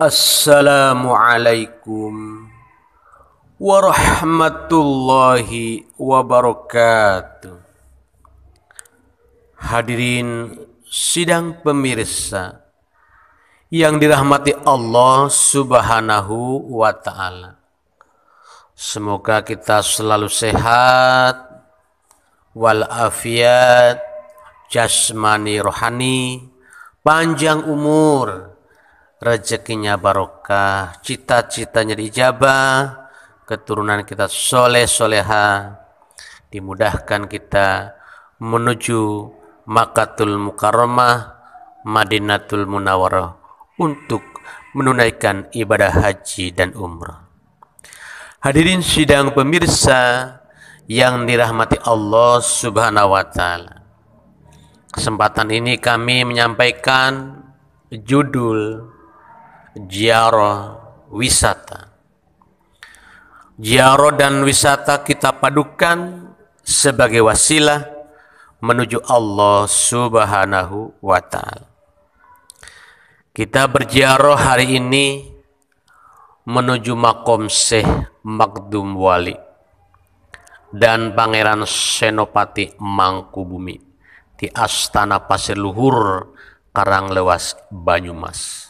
Assalamualaikum warahmatullahi wabarakatuh. Hadirin sidang pemirsa yang dirahmati Allah Subhanahu wa ta'ala. Semoga kita selalu sehat walafiat jasmani rohani, panjang umur, rezekinya barokah, cita-citanya diijabah, keturunan kita soleh soleha, dimudahkan kita menuju Makkatul Mukarramah, Madinatul Munawwarah untuk menunaikan ibadah haji dan umrah. Hadirin sidang pemirsa yang dirahmati Allah Subhanahu wa ta'ala. Kesempatan ini kami menyampaikan judul ziarah wisata. Ziarah dan wisata kita padukan sebagai wasilah menuju Allah Subhanahu wa ta'ala. Kita berziarah hari ini menuju makom Syekh Makdum Wali dan Pangeran Senopati Mangkubumi di Astana Pasir Luhur, Karanglewas, Banyumas.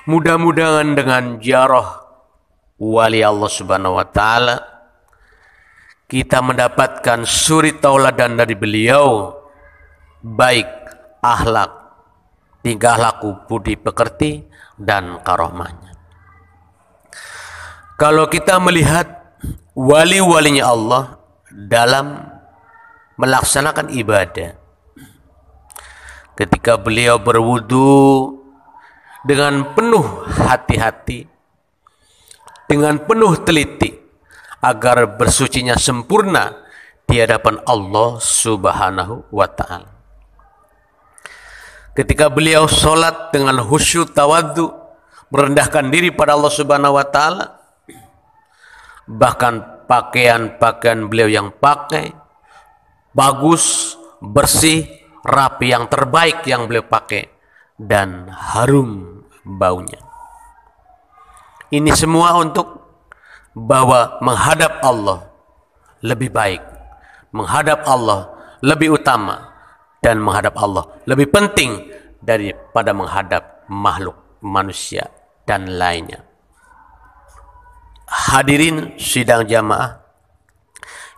Mudah-mudahan dengan ziarah wali Allah Subhanahu wa ta'ala kita mendapatkan suri tauladan dari beliau, baik akhlak, tingkah laku, budi pekerti, dan karomahnya. Kalau kita melihat wali-walinya Allah dalam melaksanakan ibadah, ketika beliau berwudu dengan penuh hati-hati, dengan penuh teliti, agar bersucinya sempurna di hadapan Allah Subhanahu wa ta'ala. Ketika beliau sholat dengan khusyuk tawadhu, merendahkan diri pada Allah Subhanahu wa ta'ala, bahkan pakaian-pakaian beliau yang pakai bagus, bersih, rapi, yang terbaik yang beliau pakai, dan harum baunya. Ini semua untuk bahwa menghadap Allah lebih baik, menghadap Allah lebih utama, dan menghadap Allah lebih penting daripada menghadap makhluk manusia dan lainnya. Hadirin sidang jamaah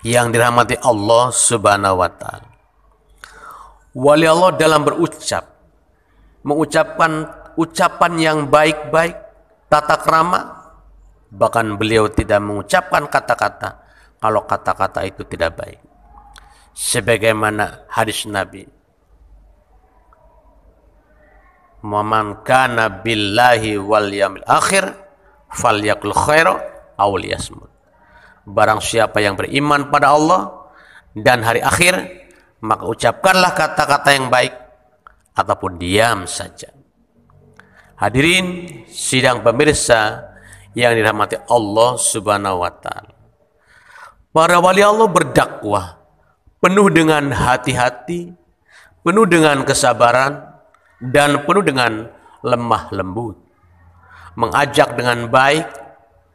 yang dirahmati Allah Subhanahu wa ta'ala. Wali Allah dalam mengucapkan ucapan yang baik-baik, tata krama, bahkan beliau tidak mengucapkan kata-kata kalau kata-kata itu tidak baik. Sebagaimana hadis Nabi, "Man kana billahi wal yawmil akhir falyaqul khaira aw liyasmut." Barang siapa yang beriman pada Allah dan hari akhir, maka ucapkanlah kata-kata yang baik ataupun diam saja. Hadirin sidang pemirsa yang dirahmati Allah Subhanahu wa ta'ala. Para wali Allah berdakwah penuh dengan hati-hati, penuh dengan kesabaran, dan penuh dengan lemah lembut. Mengajak dengan baik,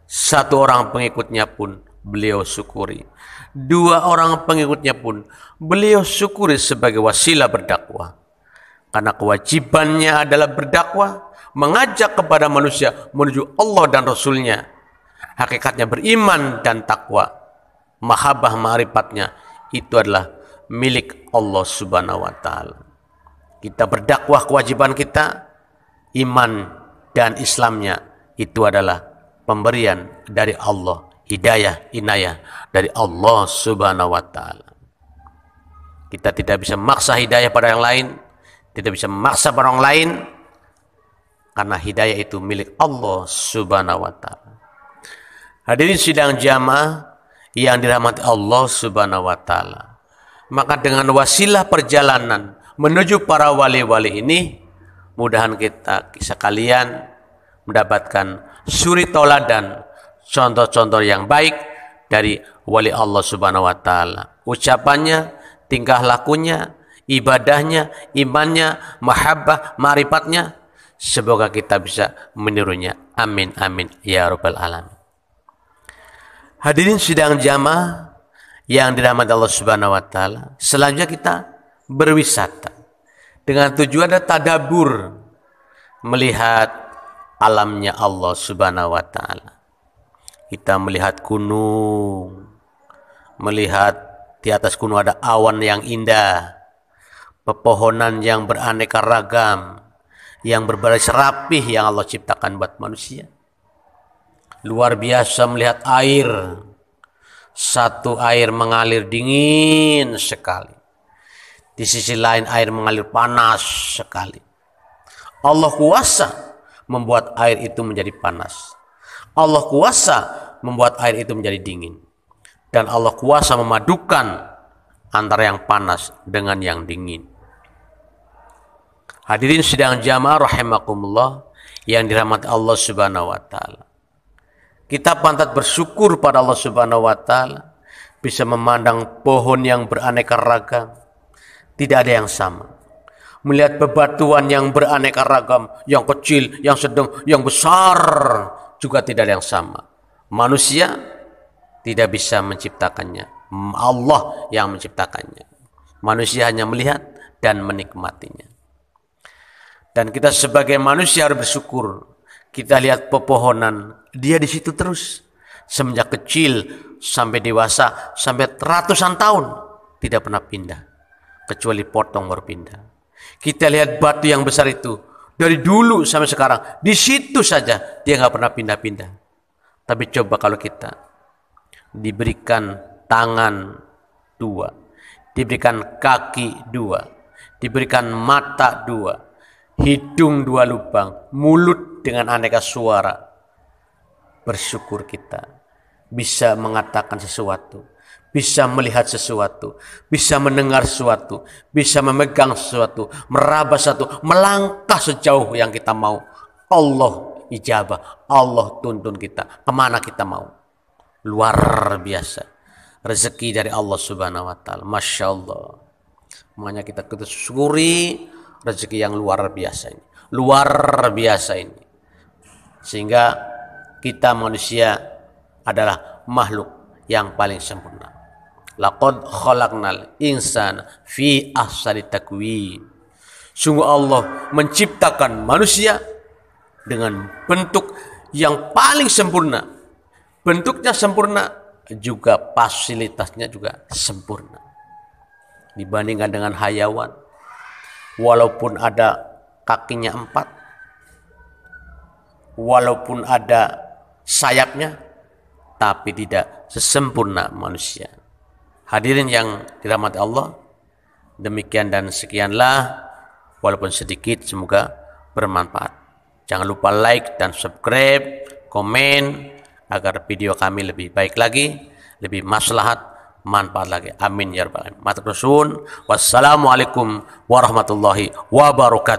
satu orang pengikutnya pun beliau syukuri. Dua orang pengikutnya pun beliau syukuri sebagai wasilah berdakwah. Karena kewajibannya adalah berdakwah, mengajak kepada manusia menuju Allah dan Rasulnya. Hakikatnya beriman dan takwa, mahabbah ma'rifatnya itu adalah milik Allah Subhanahu wa ta'ala. Kita berdakwah, kewajiban kita, iman dan Islamnya itu adalah pemberian dari Allah, hidayah, inayah dari Allah Subhanahu wa ta'ala. Kita tidak bisa memaksa hidayah pada yang lain, tidak bisa memaksa pada orang lain, karena hidayah itu milik Allah Subhanahu wa ta'ala. Hadirin sidang jamaah yang dirahmati Allah Subhanahu wa ta'ala. Maka dengan wasilah perjalanan menuju para wali-wali ini, mudahan kita sekalian mendapatkan suri tauladan, contoh-contoh yang baik dari wali Allah Subhanahu wa ta'ala. Ucapannya, tingkah lakunya, ibadahnya, imannya, mahabbah, ma'rifatnya, Semoga kita bisa menirunya. Amin amin ya rabbal alamin. Hadirin sidang jamaah yang dirahmati Allah Subhanahu wa taala, selanjutnya kita berwisata dengan tujuan ada tadabbur, melihat alamnya Allah Subhanahu wa taala. Kita melihat gunung, melihat di atas gunung ada awan yang indah, pepohonan yang beraneka ragam, yang berbaris rapih yang Allah ciptakan buat manusia. Luar biasa melihat air. Satu air mengalir dingin sekali. Di sisi lain air mengalir panas sekali. Allah kuasa membuat air itu menjadi panas. Allah kuasa membuat air itu menjadi dingin. Dan Allah kuasa memadukan antara yang panas dengan yang dingin. Hadirin sidang jamaah rahimakumullah yang dirahmati Allah Subhanahu wa taala. Kita pantas bersyukur pada Allah Subhanahu wa taala bisa memandang pohon yang beraneka ragam, tidak ada yang sama. Melihat bebatuan yang beraneka ragam, yang kecil, yang sedang, yang besar juga tidak ada yang sama. Manusia tidak bisa menciptakannya. Allah yang menciptakannya. Manusia hanya melihat dan menikmatinya. Dan kita sebagai manusia harus bersyukur. Kita lihat pepohonan, dia di situ terus. Semenjak kecil sampai dewasa, sampai ratusan tahun tidak pernah pindah. Kecuali potong berpindah. Kita lihat batu yang besar itu, dari dulu sampai sekarang, di situ saja dia nggak pernah pindah-pindah. Tapi coba kalau kita diberikan tangan dua, diberikan kaki dua, diberikan mata dua, hidung dua lubang, mulut dengan aneka suara, bersyukur kita bisa mengatakan sesuatu, bisa melihat sesuatu, bisa mendengar sesuatu, bisa memegang sesuatu, meraba sesuatu, melangkah sejauh yang kita mau. Allah ijabah, Allah tuntun kita kemana kita mau. Luar biasa rezeki dari Allah Subhanahu wa taala. Masya Allah. Makanya kita syukuri rezeki yang luar biasa ini. Luar biasa ini. Sehingga kita manusia adalah makhluk yang paling sempurna. Laqad khalaqnal insana fi ahsani taqwim. Sungguh Allah menciptakan manusia dengan bentuk yang paling sempurna. Bentuknya sempurna, juga fasilitasnya juga sempurna. Dibandingkan dengan hayawan, walaupun ada kakinya 4, walaupun ada sayapnya, tapi tidak sesempurna manusia. Hadirin yang dirahmati Allah, demikian dan sekianlah, walaupun sedikit semoga bermanfaat. Jangan lupa like dan subscribe, komen, agar video kami lebih baik lagi, lebih maslahat, manfaat lagi. Amin ya rabbal alamin. Wassalamualaikum warahmatullahi wabarakatuh.